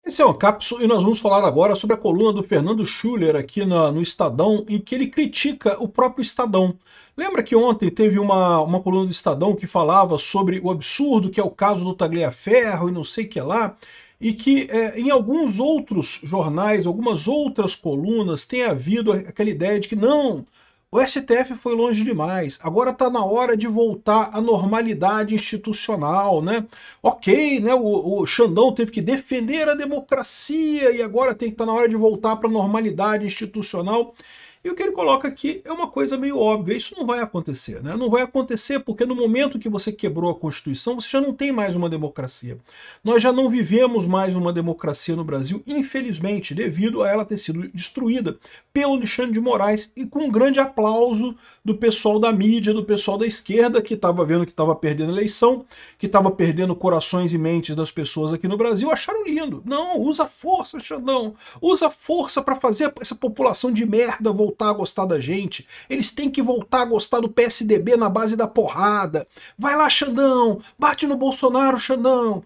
Esse é uma cápsula e nós vamos falar agora sobre a coluna do Fernando Schuller aqui no Estadão, em que ele critica o próprio Estadão. Lembra que ontem teve uma coluna do Estadão que falava sobre o absurdo que é o caso do Tagliaferro e não sei o que lá, e que em alguns outros jornais, algumas outras colunas, tem havido aquela ideia de que não, o STF foi longe demais, agora está na hora de voltar à normalidade institucional, né? Ok, né? O Xandão teve que defender a democracia e agora tem que estar na hora de voltar para a normalidade institucional. E o que ele coloca aqui é uma coisa meio óbvia, isso não vai acontecer, né? Não vai acontecer porque no momento que você quebrou a Constituição, você já não tem mais uma democracia. Nós já não vivemos mais uma democracia no Brasil, infelizmente, devido a ela ter sido destruída pelo Alexandre de Moraes e com um grande aplauso do pessoal da mídia, do pessoal da esquerda, que estava vendo que estava perdendo a eleição, que estava perdendo corações e mentes das pessoas aqui no Brasil, acharam lindo. Não, usa força, Xandão, usa força para fazer essa população de merda voltar a gostar da gente. Eles têm que voltar a gostar do PSDB na base da porrada. Vai lá, Xandão, bate no Bolsonaro, Xandão.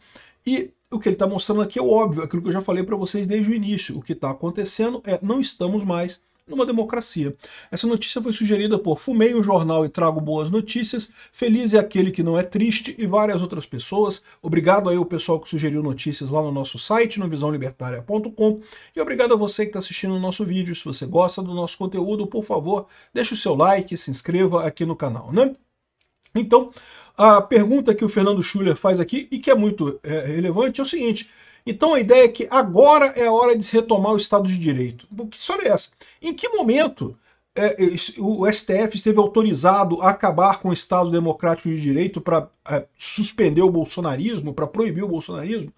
E o que ele está mostrando aqui é o óbvio, aquilo que eu já falei para vocês desde o início. O que está acontecendo é não estamos mais numa democracia. Essa notícia foi sugerida por Fumei o Jornal e Trago Boas Notícias, Feliz é Aquele que Não é Triste e várias outras pessoas. Obrigado aí ao pessoal que sugeriu notícias lá no nosso site, no visãolibertaria.com, e obrigado a você que está assistindo o nosso vídeo. Se você gosta do nosso conteúdo, por favor, deixe o seu like, se inscreva aqui no canal, né? Então, a pergunta que o Fernando Schuller faz aqui, e que é muito relevante, é o seguinte: então a ideia é que agora é a hora de se retomar o Estado de Direito. Que história é essa? Em que momento o STF esteve autorizado a acabar com o Estado Democrático de Direito para suspender o bolsonarismo, para proibir o bolsonarismo?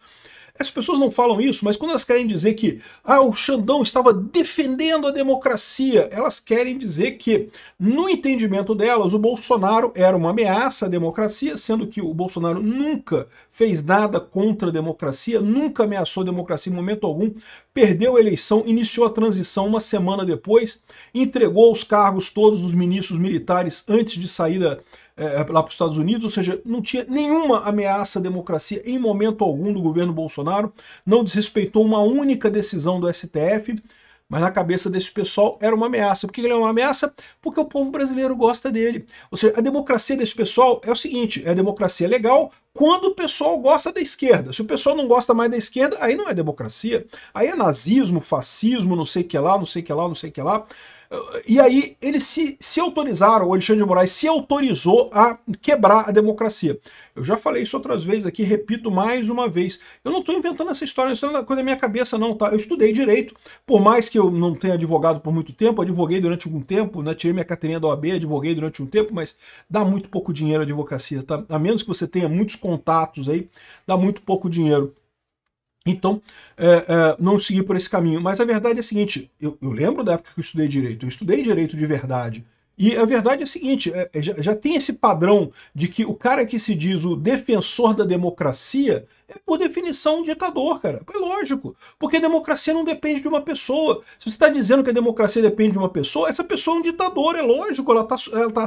As pessoas não falam isso, mas quando elas querem dizer que o Xandão estava defendendo a democracia, elas querem dizer que, no entendimento delas, o Bolsonaro era uma ameaça à democracia, sendo que o Bolsonaro nunca fez nada contra a democracia, nunca ameaçou a democracia em momento algum, perdeu a eleição, iniciou a transição uma semana depois, entregou os cargos todos dos ministros militares antes de sair lá para os Estados Unidos, ou seja, não tinha nenhuma ameaça à democracia em momento algum do governo Bolsonaro, não desrespeitou uma única decisão do STF, mas na cabeça desse pessoal era uma ameaça. Por que ele é uma ameaça? Porque o povo brasileiro gosta dele. Ou seja, a democracia desse pessoal é o seguinte, é a democracia legal quando o pessoal gosta da esquerda. Se o pessoal não gosta mais da esquerda, aí não é democracia, aí é nazismo, fascismo, não sei o que lá, não sei o que lá, não sei o que lá. E aí eles se autorizaram, o Alexandre de Moraes se autorizou a quebrar a democracia. Eu já falei isso outras vezes aqui, repito mais uma vez. Eu não estou inventando essa história, isso não é coisa da minha cabeça não, tá? Eu estudei direito, por mais que eu não tenha advogado por muito tempo, advoguei durante algum tempo, né? Tirei minha carteirinha da OAB, advoguei durante um tempo, mas dá muito pouco dinheiro a advocacia, tá? A menos que você tenha muitos contatos aí, dá muito pouco dinheiro. Então, não segui por esse caminho. Mas a verdade é a seguinte, eu lembro da época que eu estudei direito de verdade. E a verdade é a seguinte, já tem esse padrão de que o cara que se diz o defensor da democracia é, por definição, um ditador, cara. É lógico, porque a democracia não depende de uma pessoa. Se você está dizendo que a democracia depende de uma pessoa, essa pessoa é um ditador, é lógico, ela tá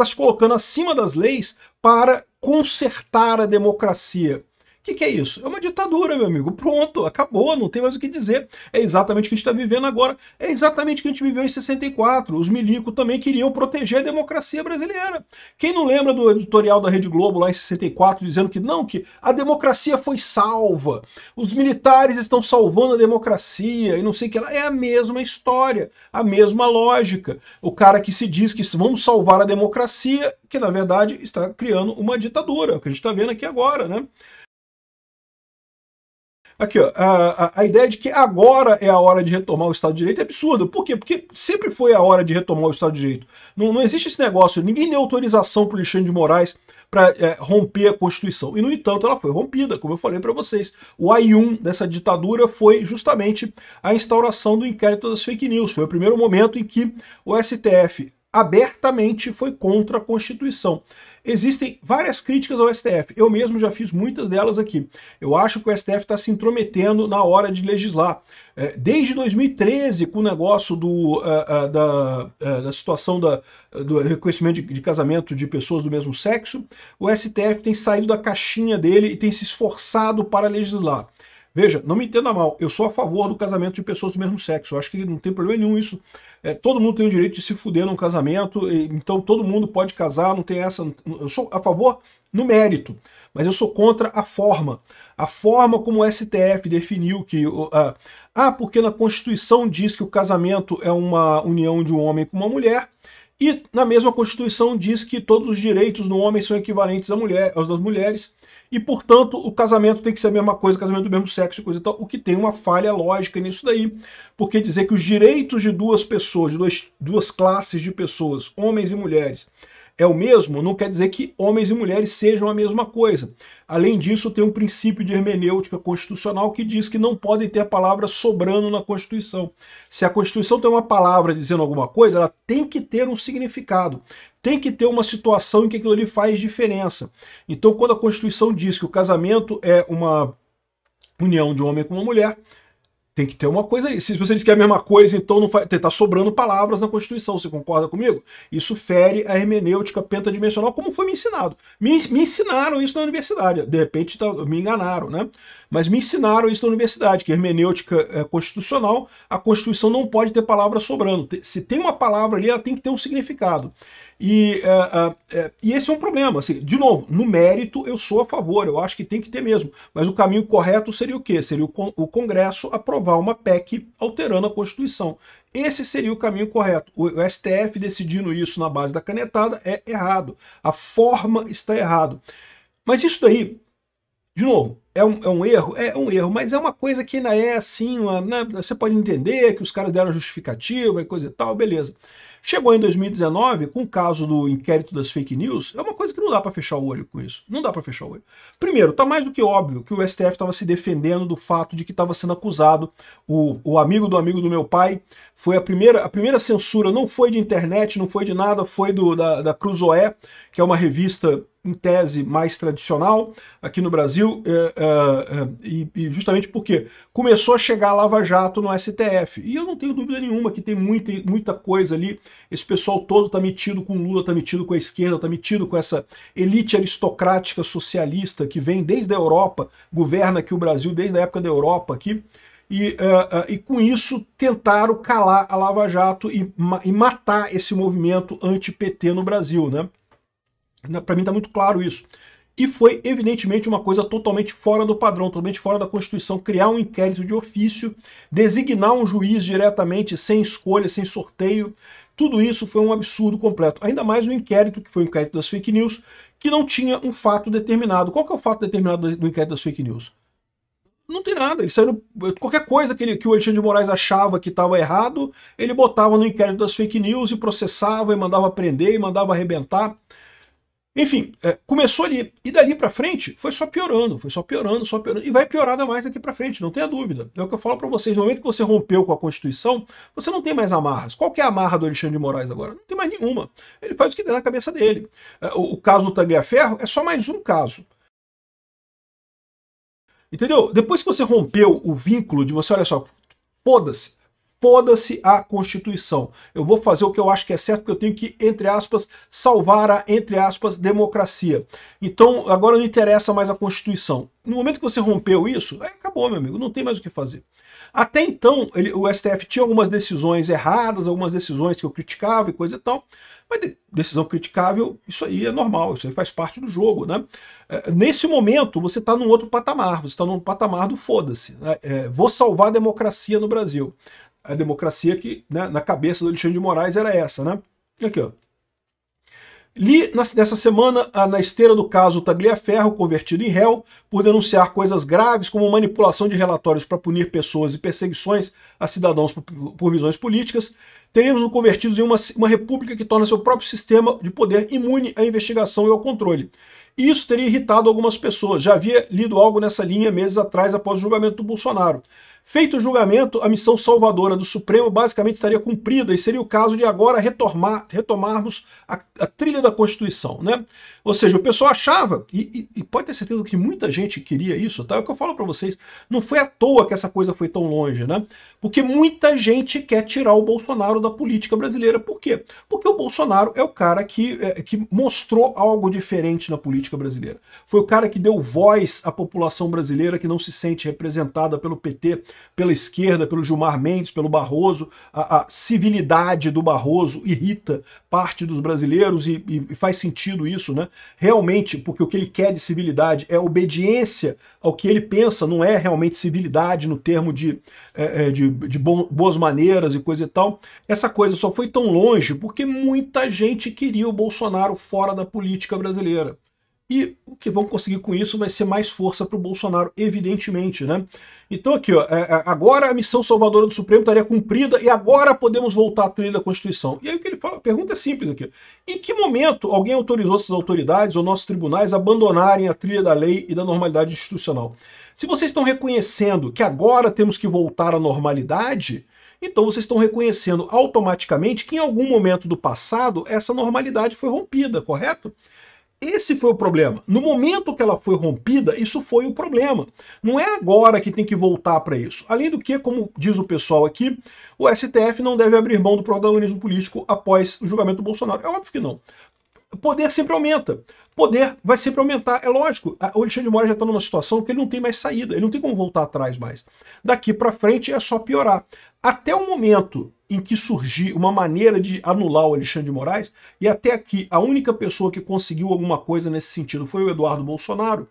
se colocando acima das leis para consertar a democracia. O que é isso? É uma ditadura, meu amigo. Pronto, acabou, não tem mais o que dizer. É exatamente o que a gente está vivendo agora. É exatamente o que a gente viveu em 64. Os milicos também queriam proteger a democracia brasileira. Quem não lembra do editorial da Rede Globo lá em 64, dizendo que não, que a democracia foi salva, os militares estão salvando a democracia e não sei o que lá. É a mesma história, a mesma lógica. O cara que se diz que vamos salvar a democracia, que na verdade está criando uma ditadura, é o que a gente está vendo aqui agora, né? Aqui, ó, a ideia de que agora é a hora de retomar o Estado de Direito é absurda. Por quê? Porque sempre foi a hora de retomar o Estado de Direito. Não existe esse negócio, ninguém deu autorização para o Alexandre de Moraes para romper a Constituição. E, no entanto, ela foi rompida, como eu falei para vocês. O AI-1 dessa ditadura foi justamente a instauração do inquérito das fake news. Foi o primeiro momento em que o STF abertamente foi contra a Constituição. Existem várias críticas ao STF, eu mesmo já fiz muitas delas aqui. Eu acho que o STF está se intrometendo na hora de legislar. Desde 2013, com o negócio da situação do reconhecimento de casamento de pessoas do mesmo sexo, o STF tem saído da caixinha dele e tem se esforçado para legislar. Veja, não me entenda mal, eu sou a favor do casamento de pessoas do mesmo sexo. Eu acho que não tem problema nenhum isso. Todo mundo tem o direito de se fuder num casamento, então todo mundo pode casar, não tem essa. Eu sou a favor no mérito, mas eu sou contra a forma. A forma como o STF definiu que. Porque na Constituição diz que o casamento é uma união de um homem com uma mulher, e na mesma Constituição diz que todos os direitos do homem são equivalentes aos das mulheres, e, portanto, o casamento tem que ser a mesma coisa, o casamento do mesmo sexo e coisa e tal, o que tem uma falha lógica nisso daí, porque dizer que os direitos de duas pessoas, de duas classes de pessoas, homens e mulheres, é o mesmo, não quer dizer que homens e mulheres sejam a mesma coisa. Além disso, tem um princípio de hermenêutica constitucional que diz que não podem ter palavras sobrando na Constituição. Se a Constituição tem uma palavra dizendo alguma coisa, ela tem que ter um significado. Tem que ter uma situação em que aquilo ali faz diferença. Então, quando a Constituição diz que o casamento é uma união de um homem com uma mulher, tem que ter uma coisa aí. Se você diz que é a mesma coisa, então não faz, tá sobrando palavras na Constituição. Você concorda comigo? Isso fere a hermenêutica pentadimensional, como foi me ensinado. Me ensinaram isso na universidade. De repente me enganaram, né? Mas me ensinaram isso na universidade, que hermenêutica é constitucional, a Constituição não pode ter palavras sobrando. Se tem uma palavra ali, ela tem que ter um significado. E esse é um problema. Assim, de novo, no mérito eu sou a favor, eu acho que tem que ter mesmo. Mas o caminho correto seria o quê? Seria o Congresso aprovar uma PEC alterando a Constituição. Esse seria o caminho correto. O STF decidindo isso na base da canetada é errado. A forma está errado. Mas isso daí, de novo, é um erro? É um erro, mas é uma coisa que ainda é assim, né, você pode entender que os caras deram justificativa e coisa e tal, beleza. Chegou em 2019, com o caso do inquérito das fake news, é uma coisa que não dá para fechar o olho com isso. Não dá para fechar o olho. Primeiro, tá mais do que óbvio que o STF estava se defendendo do fato de que estava sendo acusado. O amigo do meu pai foi a primeira censura, não foi de internet, não foi de nada, foi da Cruzoé, que é uma revista em tese mais tradicional aqui no Brasil, e justamente porque começou a chegar a Lava Jato no STF. E eu não tenho dúvida nenhuma que tem muita coisa ali. Esse pessoal todo tá metido com Lula, tá metido com a esquerda, tá metido com essa elite aristocrática socialista que vem desde a Europa, governa aqui o Brasil desde a época da Europa aqui. E com isso tentaram calar a Lava Jato e matar esse movimento anti-PT no Brasil, né? Para mim está muito claro isso. E foi, evidentemente, uma coisa totalmente fora do padrão, totalmente fora da Constituição, criar um inquérito de ofício, designar um juiz diretamente, sem escolha, sem sorteio. Tudo isso foi um absurdo completo. Ainda mais o inquérito, que foi o inquérito das fake news, que não tinha um fato determinado. Qual que é o fato determinado do inquérito das fake news? Não tem nada. Eles saíram, qualquer coisa que o Alexandre de Moraes achava que estava errado, ele botava no inquérito das fake news e processava, e mandava prender, e mandava arrebentar. Enfim, começou ali, e dali para frente foi só piorando, e vai piorar ainda mais daqui para frente, não tenha dúvida. É o que eu falo para vocês, no momento que você rompeu com a Constituição, você não tem mais amarras. Qual que é a amarra do Alexandre de Moraes agora? Não tem mais nenhuma. Ele faz o que der na cabeça dele. O caso do Tagliaferro é só mais um caso. Entendeu? Depois que você rompeu o vínculo de você, olha só, foda-se a Constituição. Eu vou fazer o que eu acho que é certo, porque eu tenho que, entre aspas, salvar a, entre aspas, democracia. Então, agora não interessa mais a Constituição. No momento que você rompeu isso, acabou, meu amigo, não tem mais o que fazer. Até então, o STF tinha algumas decisões erradas, algumas decisões que eu criticava e coisa e tal, mas decisão criticável, isso aí é normal, isso aí faz parte do jogo, né? Nesse momento, você está num outro patamar, você está num patamar do foda-se. Vou salvar a democracia no Brasil. A democracia que, né, na cabeça do Alexandre de Moraes era essa, né? Aqui, ó. Li nessa semana, na esteira do caso Tagliaferro, convertido em réu, por denunciar coisas graves como manipulação de relatórios para punir pessoas e perseguições a cidadãos por visões políticas, teremos nos convertidos em uma república que torna seu próprio sistema de poder imune à investigação e ao controle. E isso teria irritado algumas pessoas. Já havia lido algo nessa linha meses atrás, após o julgamento do Bolsonaro. Feito o julgamento, a missão salvadora do Supremo basicamente estaria cumprida e seria o caso de agora retomarmos a trilha da Constituição, né? Ou seja, o pessoal achava, e pode ter certeza que muita gente queria isso, tá? É o que eu falo para vocês, não foi à toa que essa coisa foi tão longe, né? Porque muita gente quer tirar o Bolsonaro da política brasileira. Por quê? Porque o Bolsonaro é o cara que mostrou algo diferente na política brasileira. Foi o cara que deu voz à população brasileira que não se sente representada pelo PT, pela esquerda, pelo Gilmar Mendes, pelo Barroso. A civilidade do Barroso irrita parte dos brasileiros e faz sentido isso, né? Realmente, porque o que ele quer de civilidade é obediência ao que ele pensa, não é realmente civilidade no termo de boas maneiras e coisa e tal. Essa coisa só foi tão longe porque muita gente queria o Bolsonaro fora da política brasileira. E o que vão conseguir com isso vai ser mais força para o Bolsonaro, evidentemente, né? Então aqui, ó, agora a missão salvadora do Supremo estaria cumprida e agora podemos voltar à trilha da Constituição. E aí o que ele fala, a pergunta é simples aqui. Em que momento alguém autorizou essas autoridades ou nossos tribunais a abandonarem a trilha da lei e da normalidade institucional? Se vocês estão reconhecendo que agora temos que voltar à normalidade, então vocês estão reconhecendo automaticamente que em algum momento do passado essa normalidade foi rompida, correto? Esse foi o problema. No momento que ela foi rompida, isso foi o problema. Não é agora que tem que voltar para isso. Além do que, como diz o pessoal aqui, o STF não deve abrir mão do protagonismo político após o julgamento do Bolsonaro. É óbvio que não. O poder sempre aumenta. Poder vai sempre aumentar, é lógico. O Alexandre de Moraes já está numa situação que ele não tem mais saída, ele não tem como voltar atrás mais. Daqui para frente é só piorar. Até o momento em que surgir uma maneira de anular o Alexandre de Moraes, e até aqui a única pessoa que conseguiu alguma coisa nesse sentido foi o Eduardo Bolsonaro,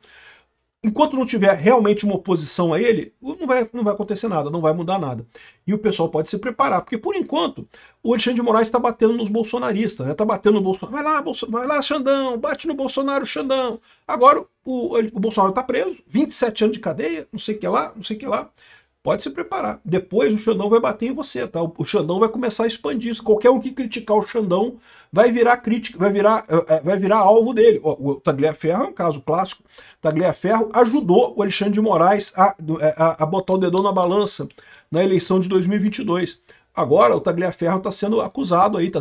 enquanto não tiver realmente uma oposição a ele, não vai acontecer nada, não vai mudar nada. E o pessoal pode se preparar, porque por enquanto o Alexandre de Moraes está batendo nos bolsonaristas, né? Está batendo no Bolsonaro. Vai lá, Xandão, bate no Bolsonaro, Xandão. Agora o Bolsonaro está preso, 27 anos de cadeia, não sei o que lá, não sei o que lá. Pode se preparar. Depois o Xandão vai bater em você, tá? O Xandão vai começar a expandir isso. Qualquer um que criticar o Xandão vai virar crítica, vai virar alvo dele. O Tagliaferro é um caso clássico. Tagliaferro ajudou o Alexandre de Moraes a botar o dedão na balança na eleição de 2022. Agora o Tagliaferro está sendo acusado aí,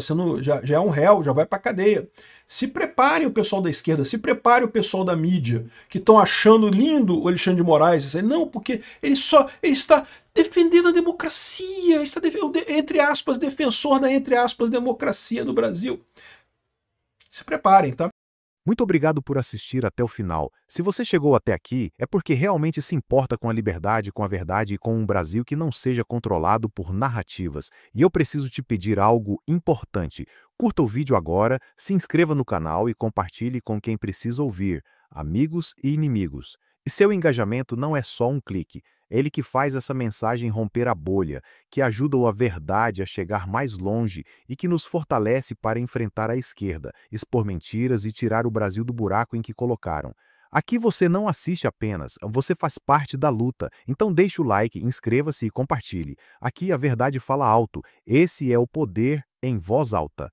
já é um réu, já vai para cadeia. Se preparem o pessoal da esquerda, se prepare o pessoal da mídia, que estão achando lindo o Alexandre de Moraes. Não, porque ele está defendendo a democracia, está entre aspas, defensor da, entre aspas, democracia no Brasil. Se preparem, tá? Muito obrigado por assistir até o final. Se você chegou até aqui, é porque realmente se importa com a liberdade, com a verdade e com um Brasil que não seja controlado por narrativas. E eu preciso te pedir algo importante. Curta o vídeo agora, se inscreva no canal e compartilhe com quem precisa ouvir, amigos e inimigos. E seu engajamento não é só um clique. É ele que faz essa mensagem romper a bolha, que ajuda a verdade a chegar mais longe e que nos fortalece para enfrentar a esquerda, expor mentiras e tirar o Brasil do buraco em que colocaram. Aqui você não assiste apenas, você faz parte da luta. Então deixe o like, inscreva-se e compartilhe. Aqui a verdade fala alto. Esse é o poder em voz alta.